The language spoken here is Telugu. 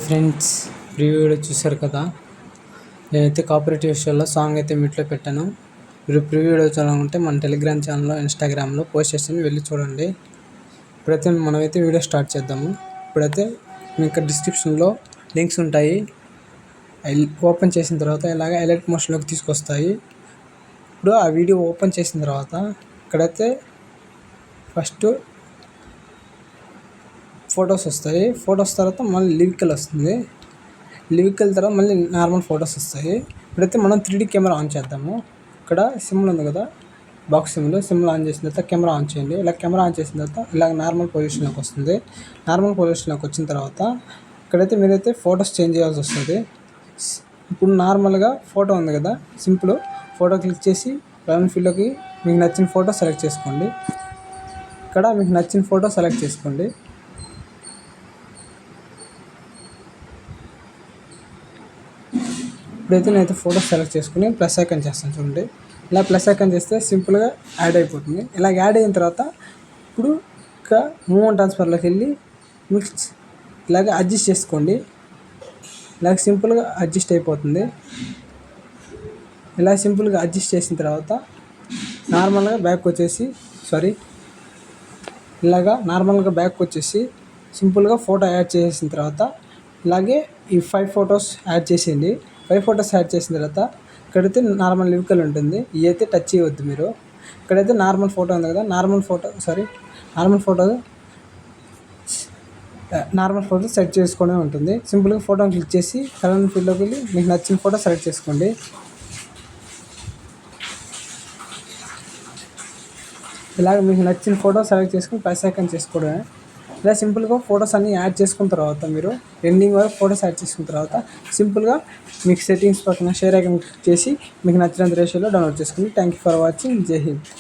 ఫ్రెండ్స్, ప్రివ్యూ వీడియో చూశారు కదా. నేనైతే కోఆపరేటివ్ షోలో సాంగ్ అయితే మీట్లో పెట్టాను. మీరు ప్రివ్యూ వీడియో చూడాలనుకుంటే మన టెలిగ్రామ్ ఛానల్లో, ఇన్స్టాగ్రామ్లో పోస్ట్ చేసి వెళ్ళి చూడండి. ఇప్పుడైతే మనమైతే వీడియో స్టార్ట్ చేద్దాము. ఇప్పుడైతే మీకు డిస్క్రిప్షన్లో లింక్స్ ఉంటాయి. ఓపెన్ చేసిన తర్వాత ఇలాగ ఎలర్ట్ మోషన్లోకి తీసుకొస్తాయి. ఇప్పుడు ఆ వీడియో ఓపెన్ చేసిన తర్వాత ఇక్కడైతే ఫస్ట్ ఫొటోస్ వస్తాయి. ఫొటోస్ తర్వాత మళ్ళీ లిరికల్ వస్తుంది. లిరికల్ తర్వాత మళ్ళీ నార్మల్ ఫొటోస్ వస్తాయి. ఇప్పుడైతే మనం 3D కెమెరా ఆన్ చేద్దాము. ఇక్కడ సిమ్లు ఉంది కదా, బాక్స్ సిమ్లు ఆన్ చేసిన తర్వాత కెమెరా ఆన్ చేయండి. ఇలా కెమెరా ఆన్ చేసిన తర్వాత ఇలా నార్మల్ పొజిషన్లోకి వస్తుంది. నార్మల్ పొజిషన్లోకి వచ్చిన తర్వాత ఇక్కడైతే మీరైతే ఫొటోస్ చేంజ్ చేయాల్సి వస్తుంది. ఇప్పుడు నార్మల్గా ఫోటో ఉంది కదా, సింపుల్ ఫోటో క్లిక్ చేసి రౌండ్ ఫీల్డ్లోకి మీకు నచ్చిన ఫోటో సెలెక్ట్ చేసుకోండి. ఇక్కడ మీకు నచ్చిన ఫోటో సెలెక్ట్ చేసుకోండి. ఇప్పుడైతే నేనైతే ఫోటో సెలెక్ట్ చేసుకుని ప్లస్ ఐకాన్ చేస్తాను చూడండి. ఇలా ప్లస్ ఐకాన్ చేస్తే సింపుల్గా యాడ్ అయిపోతుంది. ఇలా యాడ్ అయిన తర్వాత ఇప్పుడు ఇంకా మూవ్ అండ్ ట్రాన్స్ఫర్లోకి వెళ్ళి మిక్స్ ఇలాగ అడ్జస్ట్ చేసుకోండి. ఇలాగ సింపుల్గా అడ్జస్ట్ అయిపోతుంది. ఇలా సింపుల్గా అడ్జస్ట్ చేసిన తర్వాత నార్మల్గా బ్యాక్ వచ్చేసి నార్మల్గా బ్యాక్ వచ్చేసి సింపుల్గా ఫోటో యాడ్ చేసిన తర్వాత ఇలాగే ఈ 5 ఫొటోస్ యాడ్ చేసేయండి. 5 ఫొటోస్ యాడ్ చేసిన తర్వాత ఇక్కడైతే నార్మల్ లిరికల్ ఉంటుంది. ఇవి అయితే టచ్ చేయవద్దు మీరు. ఇక్కడైతే నార్మల్ ఫోటో ఉంది కదా, నార్మల్ ఫోటో సెట్ చేసుకునే ఉంటుంది. సింపుల్గా ఫోటోని క్లిక్ చేసి కలర్ ఫీల్డ్లోకి వెళ్ళి మీకు నచ్చిన ఫోటో సెలెక్ట్ చేసుకోండి. ఇలాగ మీకు నచ్చిన ఫోటో సెలెక్ట్ చేసుకుని ప్లస్ ఐకాన్ చేసుకోవడమే. ఇలా సింపుల్గా ఫొటోస్ అన్నీ యాడ్ చేసుకున్న తర్వాత మీరు ఎండింగ్ వరకు ఫొటోస్ యాడ్ చేసుకున్న తర్వాత సింపుల్గా మీకు సెట్టింగ్స్ పక్కన షేర్ ఐకాన్ క్లిక్ చేసి మీకు నచ్చినంత రేషియోలో డౌన్లోడ్ చేసుకోండి. Thank you for watching. జై హింద్.